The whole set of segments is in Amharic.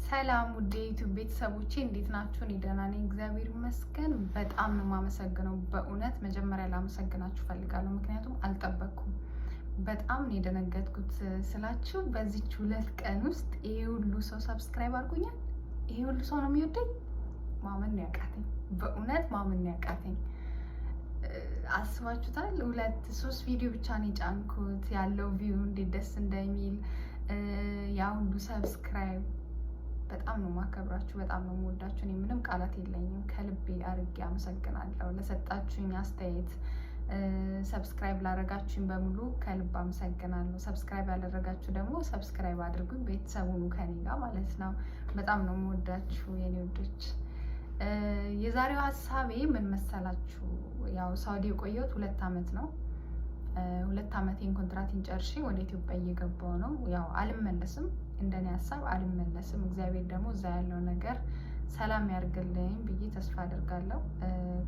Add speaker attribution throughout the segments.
Speaker 1: ሰላም ውድ የዩቲዩብ ቤተሰቦቼ እንዴት ናችሁ? እኔ ደህና ነኝ፣ እግዚአብሔር ይመስገን። በጣም ነው የማመሰግነው። በእውነት መጀመሪያ ላመሰግናችሁ ፈልጋለሁ፣ ምክንያቱም አልጠበቅኩም። በጣም ነው የደነገጥኩት ስላችሁ በዚች 2 ቀን ውስጥ ይሄ ሁሉ ሰው ሰብስክራይብ አድርጎኛል። ይሄ ሁሉ ሰው ነው የሚወደኝ። ማመን ነው ያቃተኝ፣ በእውነት ማመን ነው ያቃተኝ። አስባችሁታል? 2-3 ቪዲዮ ብቻ ነው የጫንኩት፣ ያለው ቪው እንዴት ደስ እንደሚል ያ ሁሉ ሰብስክራይብ። በጣም ነው ማከብራችሁ፣ በጣም ነው የምወዳችሁ። እኔ ምንም ቃላት የለኝም። ከልቤ አርጌ አመሰግናለሁ ለሰጣችሁኝ አስተያየት። ሰብስክራይብ ላደረጋችሁኝ በሙሉ ከልብ አመሰግናለሁ። ሰብስክራይብ ያላደረጋችሁ ደግሞ ሰብስክራይብ አድርጉ፣ ቤተሰብ ሁኑ ከኔ ጋር ማለት ነው። በጣም ነው የምወዳችሁ የኔ ወዶች። የዛሬው ሀሳቤ ምን መሰላችሁ? ያው ሳውዲ የቆየሁት 2 ዓመት ነው። 2 ዓመቴን ኮንትራቴን ጨርሼ ወደ ኢትዮጵያ እየገባሁ ነው። ያው አልመለስም፣ እንደኔ ሀሳብ አልመለስም። እግዚአብሔር ደግሞ እዛ ያለው ነገር ሰላም ያርግልኝ ብዬ ተስፋ አደርጋለሁ።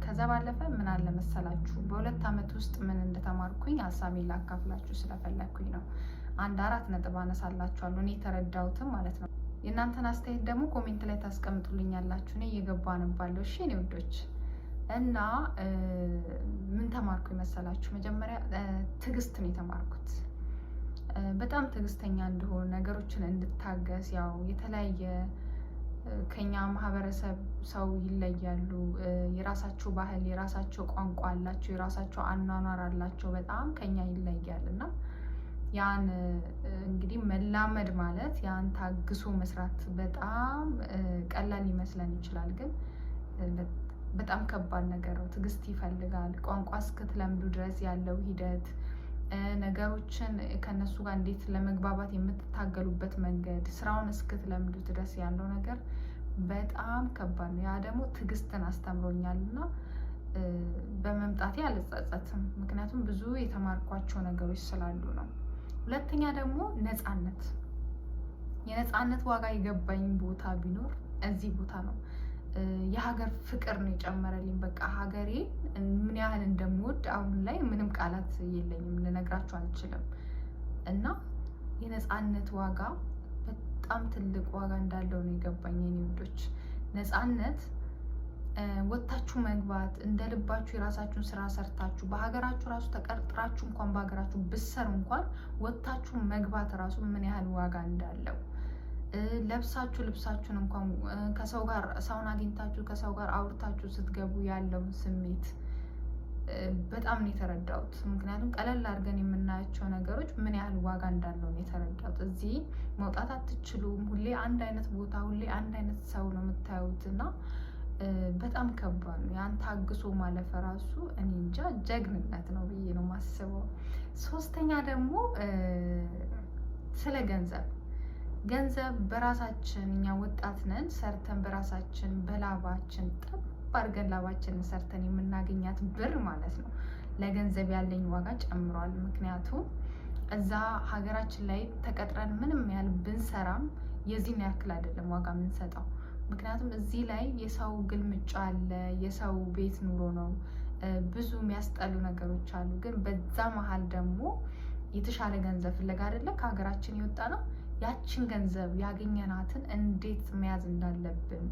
Speaker 1: ከዛ ባለፈ ምን አለ መሰላችሁ፣ በ2 ዓመት ውስጥ ምን እንደተማርኩኝ ሀሳቤን ላካፍላችሁ ስለፈለኩኝ ነው። 4 ነጥብ አነሳላችኋለሁ፣ እኔ የተረዳሁትም ማለት ነው። የእናንተን አስተያየት ደግሞ ኮሜንት ላይ ታስቀምጡልኛላችሁ። እኔ እየገባሁ አነባለሁ። እሺ እኔ ወዶች እና ምን ተማርኩ መሰላችሁ? መጀመሪያ ትዕግስት ነው የተማርኩት። በጣም ትዕግስተኛ እንደሆነ፣ ነገሮችን እንድታገስ። ያው የተለያየ ከኛ ማህበረሰብ ሰው ይለያሉ። የራሳቸው ባህል፣ የራሳቸው ቋንቋ አላቸው፣ የራሳቸው አኗኗር አላቸው። በጣም ከኛ ይለያል እና ያን እንግዲህ መላመድ ማለት ያን ታግሶ መስራት በጣም ቀላል ሊመስለን ይችላል፣ ግን በጣም ከባድ ነገር ነው። ትዕግስት ይፈልጋል። ቋንቋ እስክትለምዱ ድረስ ያለው ሂደት፣ ነገሮችን ከነሱ ጋር እንዴት ለመግባባት የምትታገሉበት መንገድ፣ ስራውን እስክትለምዱ ድረስ ያለው ነገር በጣም ከባድ ነው። ያ ደግሞ ትዕግስትን አስተምሮኛል እና በመምጣቴ አልጸጸትም፣ ምክንያቱም ብዙ የተማርኳቸው ነገሮች ስላሉ ነው። ሁለተኛ ደግሞ ነፃነት። የነፃነት ዋጋ የገባኝ ቦታ ቢኖር እዚህ ቦታ ነው። የሀገር ፍቅር ነው የጨመረልኝ። በቃ ሀገሬ ምን ያህል እንደምወድ አሁን ላይ ምንም ቃላት የለኝም፣ ልነግራችሁ አልችልም። እና የነፃነት ዋጋ በጣም ትልቅ ዋጋ እንዳለው ነው የገባኝ የኔ ውዶች። ነፃነት ወጥታችሁ መግባት፣ እንደ ልባችሁ የራሳችሁን ስራ ሰርታችሁ በሀገራችሁ ራሱ ተቀጥራችሁ እንኳን በሀገራችሁ ብትሰሩ እንኳን ወጥታችሁ መግባት ራሱ ምን ያህል ዋጋ እንዳለው፣ ለብሳችሁ ልብሳችሁን እንኳን ከሰው ጋር ሰውን አግኝታችሁ ከሰው ጋር አውርታችሁ ስትገቡ ያለውን ስሜት በጣም ነው የተረዳሁት። ምክንያቱም ቀለል አድርገን የምናያቸው ነገሮች ምን ያህል ዋጋ እንዳለው ነው የተረዳሁት። እዚህ መውጣት አትችሉም። ሁሌ አንድ አይነት ቦታ፣ ሁሌ አንድ አይነት ሰው ነው የምታዩት እና በጣም ከባድ ነው። ያን ታግሶ ማለፍ ራሱ እኔ እንጃ ጀግንነት ነው ብዬ ነው የማስበው። ሶስተኛ ደግሞ ስለ ገንዘብ በራሳችን እኛ ወጣት ነን፣ ሰርተን በራሳችን በላባችን ጠብ አድርገን ላባችንን ሰርተን የምናገኛት ብር ማለት ነው። ለገንዘብ ያለኝ ዋጋ ጨምሯል። ምክንያቱም እዛ ሀገራችን ላይ ተቀጥረን ምንም ያህል ብንሰራም የዚህን ያክል አይደለም ዋጋ የምንሰጠው። ምክንያቱም እዚህ ላይ የሰው ግልምጫ አለ፣ የሰው ቤት ኑሮ ነው፣ ብዙ የሚያስጠሉ ነገሮች አሉ። ግን በዛ መሀል ደግሞ የተሻለ ገንዘብ ፍለጋ አይደለ ከሀገራችን የወጣ ነው። ያችን ገንዘብ ያገኘናትን እንዴት መያዝ እንዳለብን፣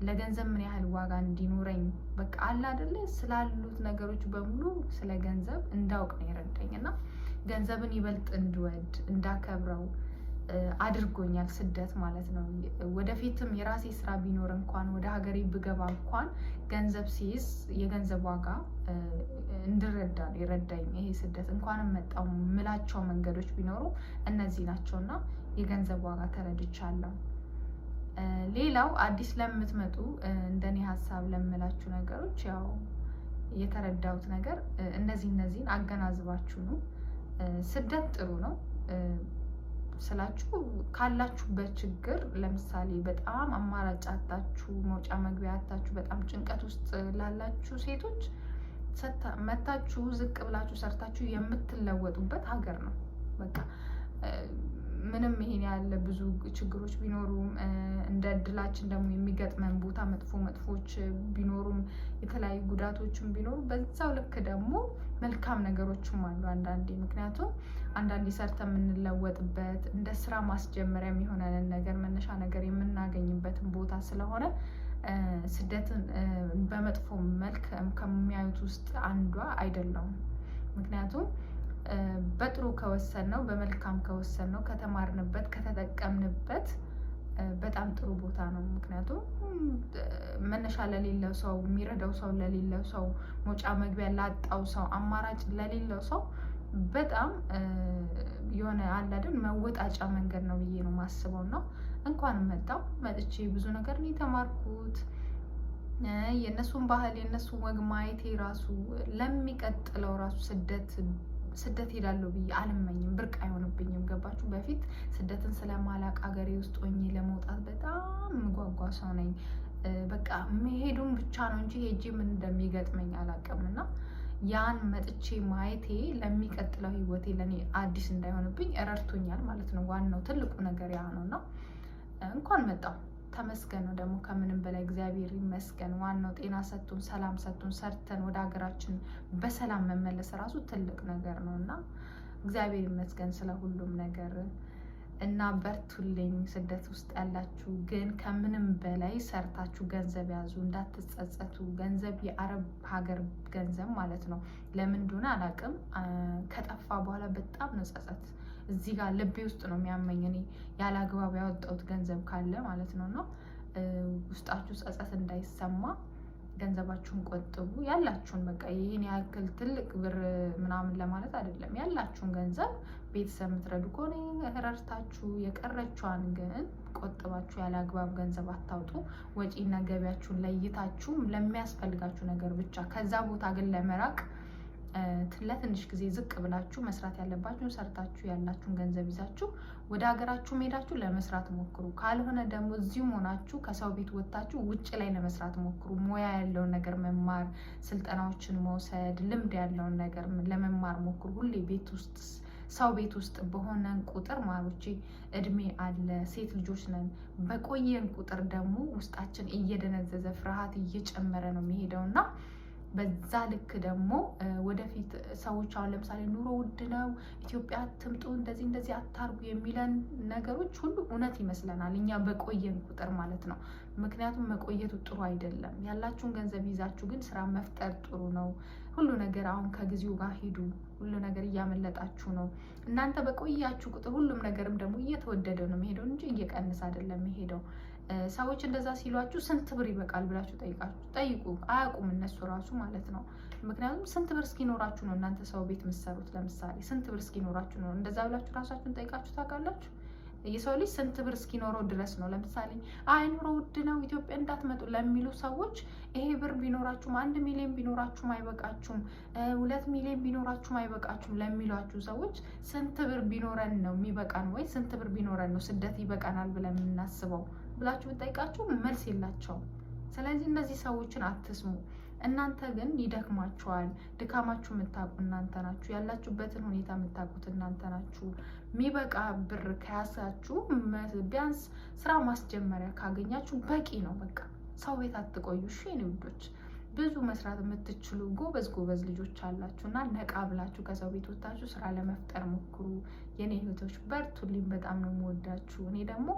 Speaker 1: ለገንዘብ ምን ያህል ዋጋ እንዲኖረኝ በቃ አለ አይደለ ስላሉት ነገሮች በሙሉ ስለ ገንዘብ እንዳውቅ ነው የረዳኝ እና ገንዘብን ይበልጥ እንድወድ እንዳከብረው አድርጎኛል ስደት ማለት ነው። ወደፊትም የራሴ ስራ ቢኖር እንኳን ወደ ሀገሬ ብገባ እንኳን ገንዘብ ሲይዝ የገንዘብ ዋጋ እንድረዳ የረዳኝ ይሄ ስደት። እንኳንም መጣው ምላቸው መንገዶች ቢኖሩ እነዚህ ናቸውና የገንዘብ ዋጋ ተረድቻለሁ። ሌላው አዲስ ለምትመጡ እንደኔ ሀሳብ ለምላችሁ ነገሮች ያው የተረዳሁት ነገር እነዚህን አገናዝባችሁ ነው። ስደት ጥሩ ነው ስላችሁ ካላችሁበት ችግር፣ ለምሳሌ በጣም አማራጭ አጣችሁ፣ መውጫ መግቢያ አጣችሁ፣ በጣም ጭንቀት ውስጥ ላላችሁ ሴቶች መታችሁ ዝቅ ብላችሁ ሰርታችሁ የምትለወጡበት ሀገር ነው። በቃ ምንም ይሄን ያለ ብዙ ችግሮች ቢኖሩም እንደ እድላችን ደግሞ የሚገጥመን ቦታ መጥፎች ቢኖሩም የተለያዩ ጉዳቶችም ቢኖሩ በዛው ልክ ደግሞ መልካም ነገሮችም አሉ አንዳንዴ። ምክንያቱም አንዳንዴ ሰርተን የምንለወጥበት እንደ ስራ ማስጀመሪያ የሚሆነንን ነገር መነሻ ነገር የምናገኝበት ያለሁበትን ቦታ ስለሆነ ስደትን በመጥፎ መልክ ከሚያዩት ውስጥ አንዷ አይደለሁም። ምክንያቱም በጥሩ ከወሰን ነው በመልካም ከወሰን ነው ከተማርንበት ከተጠቀምንበት በጣም ጥሩ ቦታ ነው። ምክንያቱም መነሻ ለሌለው ሰው፣ የሚረዳው ሰው ለሌለው ሰው፣ መውጫ መግቢያ ላጣው ሰው፣ አማራጭ ለሌለው ሰው በጣም የሆነ አለ አይደል መወጣጫ መንገድ ነው ብዬ ነው ማስበው። እና እንኳንም መጥቼ ብዙ ነገር ነው የተማርኩት። የእነሱን ባህል የእነሱን ወግ ማየቴ ራሱ ለሚቀጥለው ራሱ ስደት ሄዳለሁ ብዬ አልመኝም፣ ብርቅ አይሆንብኝም። ገባችሁ? በፊት ስደትን ስለማላቅ አገሬ ውስጥ ሆኜ ለመውጣት በጣም ምጓጓ ሰው ነኝ። በቃ መሄዱን ብቻ ነው እንጂ ሄጄ ምን እንደሚገጥመኝ አላውቅም። እና ያን መጥቼ ማየቴ ለሚቀጥለው ህይወቴ ለኔ አዲስ እንዳይሆንብኝ ረድቶኛል ማለት ነው። ዋናው ትልቁ ነገር ያ ነው። እና እንኳን መጣሁ ተመስገን ነው። ደግሞ ከምንም በላይ እግዚአብሔር ይመስገን። ዋናው ጤና ሰጥቶን ሰላም ሰጥቶን ሰርተን ወደ ሀገራችን በሰላም መመለስ ራሱ ትልቅ ነገር ነው እና እግዚአብሔር ይመስገን ስለ ሁሉም ነገር። እና በርቱልኝ ስደት ውስጥ ያላችሁ። ግን ከምንም በላይ ሰርታችሁ ገንዘብ ያዙ፣ እንዳትጸጸቱ። ገንዘብ የአረብ ሀገር ገንዘብ ማለት ነው። ለምን እንደሆነ አላውቅም። ከጠፋ በኋላ በጣም ነው ጸጸት እዚህ ጋር ልቤ ውስጥ ነው የሚያመኝ። እኔ ያለ አግባብ ያወጣሁት ገንዘብ ካለ ማለት ነው። እና ውስጣችሁ ጸጸት እንዳይሰማ ገንዘባችሁን ቆጥቡ። ያላችሁን በቃ ይሄን ያክል ትልቅ ብር ምናምን ለማለት አይደለም። ያላችሁን ገንዘብ ቤተሰብ የምትረዱ ከሆነ ረድታችሁ፣ የቀረችዋን ግን ቆጥባችሁ ያለ አግባብ ገንዘብ አታውጡ። ወጪና ገቢያችሁን ለይታችሁ ለሚያስፈልጋችሁ ነገር ብቻ። ከዛ ቦታ ግን ለመራቅ ለትንሽ ጊዜ ዝቅ ብላችሁ መስራት ያለባችሁን ሰርታችሁ ያላችሁን ገንዘብ ይዛችሁ ወደ ሀገራችሁ ሄዳችሁ ለመስራት ሞክሩ። ካልሆነ ደግሞ እዚሁም ሆናችሁ ከሰው ቤት ወጥታችሁ ውጭ ላይ ለመስራት ሞክሩ። ሙያ ያለውን ነገር መማር፣ ስልጠናዎችን መውሰድ፣ ልምድ ያለውን ነገር ለመማር ሞክሩ። ሁሌ ቤት ውስጥ ሰው ቤት ውስጥ በሆነን ቁጥር ማሮቼ እድሜ አለ፣ ሴት ልጆች ነን። በቆየን ቁጥር ደግሞ ውስጣችን እየደነዘዘ ፍርሃት እየጨመረ ነው የሚሄደው እና በዛ ልክ ደግሞ ወደፊት ሰዎች አሁን ለምሳሌ ኑሮ ውድ ነው፣ ኢትዮጵያ ትምጡ፣ እንደዚህ አታርጉ የሚለን ነገሮች ሁሉ እውነት ይመስለናል እኛ በቆየን ቁጥር ማለት ነው። ምክንያቱም መቆየቱ ጥሩ አይደለም። ያላችሁን ገንዘብ ይዛችሁ ግን ስራ መፍጠር ጥሩ ነው። ሁሉ ነገር አሁን ከጊዜው ጋር ሂዱ። ሁሉ ነገር እያመለጣችሁ ነው። እናንተ በቆያችሁ ቁጥር ሁሉም ነገርም ደግሞ እየተወደደ ነው የሚሄደው እንጂ እየቀነሰ አይደለም የሚሄደው። ሰዎች እንደዛ ሲሏችሁ ስንት ብር ይበቃል ብላችሁ ጠይቁ። አያውቁም እነሱ ራሱ ማለት ነው። ምክንያቱም ስንት ብር እስኪኖራችሁ ነው እናንተ ሰው ቤት የምትሰሩት? ለምሳሌ ስንት ብር እስኪኖራችሁ ነው? እንደዛ ብላችሁ ራሳችሁን ጠይቃችሁ ታውቃላችሁ? የሰው ልጅ ስንት ብር እስኪኖረው ድረስ ነው። ለምሳሌ አይ ኑሮ ውድ ነው ኢትዮጵያ እንዳትመጡ ለሚሉ ሰዎች ይሄ ብር ቢኖራችሁም 1 ሚሊዮን ቢኖራችሁም አይበቃችሁም፣ 2 ሚሊዮን ቢኖራችሁም አይበቃችሁም ለሚሏችሁ ሰዎች ስንት ብር ቢኖረን ነው የሚበቃን? ወይ ስንት ብር ቢኖረን ነው ስደት ይበቃናል ብለን የምናስበው ብላችሁ ብትጠይቃችሁ መልስ የላቸውም። ስለዚህ እነዚህ ሰዎችን አትስሙ። እናንተ ግን ይደክማችኋል። ድካማችሁ የምታውቁ እናንተ ናችሁ። ያላችሁበትን ሁኔታ የምታውቁት እናንተ ናችሁ። የሚበቃ ብር ከያዛችሁ ቢያንስ ስራ ማስጀመሪያ ካገኛችሁ በቂ ነው። በቃ ሰው ቤት አትቆዩ። እሺ የኔ ውዶች፣ ብዙ መስራት የምትችሉ ጎበዝ ልጆች አላችሁ እና ነቃ ብላችሁ ከሰው ቤት ወጥታችሁ ስራ ለመፍጠር ሞክሩ። የኔ እህቶች በርቱልኝ። በጣም ነው የምወዳችሁ። እኔ ደግሞ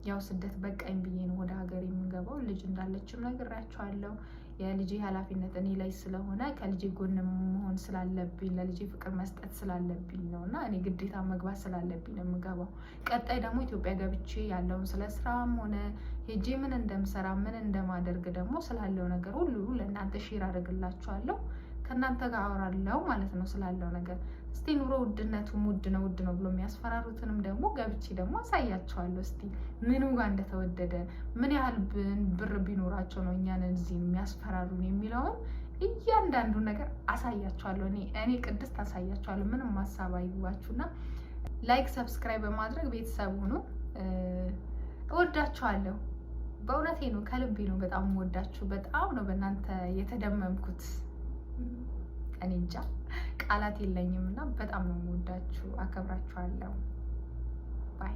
Speaker 1: ያው ስደት በቃኝ ብዬ ነው ወደ ሀገር የምገባው። ልጅ እንዳለችም ነግራችኋለሁ። የልጄ ኃላፊነት እኔ ላይ ስለሆነ ከልጄ ጎን መሆን ስላለብኝ ለልጄ ፍቅር መስጠት ስላለብኝ ነው እና እኔ ግዴታ መግባት ስላለብኝ ነው የምገባው። ቀጣይ ደግሞ ኢትዮጵያ ገብቼ ያለውን ስለ ስራም ሆነ ሄጄ ምን እንደምሰራ ምን እንደማደርግ ደግሞ ስላለው ነገር ሁሉ ለእናንተ ሼር አደርግላችኋለሁ። ከእናንተ ጋር አወራለሁ ማለት ነው ስላለው ነገር። እስቲ ኑሮ ውድነቱም ውድ ነው ብሎ የሚያስፈራሩትንም ደግሞ ገብቼ ደግሞ አሳያቸዋለሁ። እስቲ ምኑ ጋር እንደተወደደ ምን ያህል ብር ቢኖራቸው ነው እኛን እዚህ የሚያስፈራሩን የሚለውን እያንዳንዱ ነገር አሳያቸዋለሁ። እኔ ቅድስት አሳያቸዋለሁ። ምንም ሀሳብ አይግባችሁና ላይክ ሰብስክራይብ በማድረግ ቤተሰብ ሁኑ። እወዳችኋለሁ። በእውነቴ ነው፣ ከልቤ ነው በጣም የምወዳችሁ። በጣም ነው በእናንተ የተደመምኩት። እኔ እንጃ ቃላት የለኝም እና በጣም ነው የምወዳችሁ፣ አከብራችኋለሁ። ባይ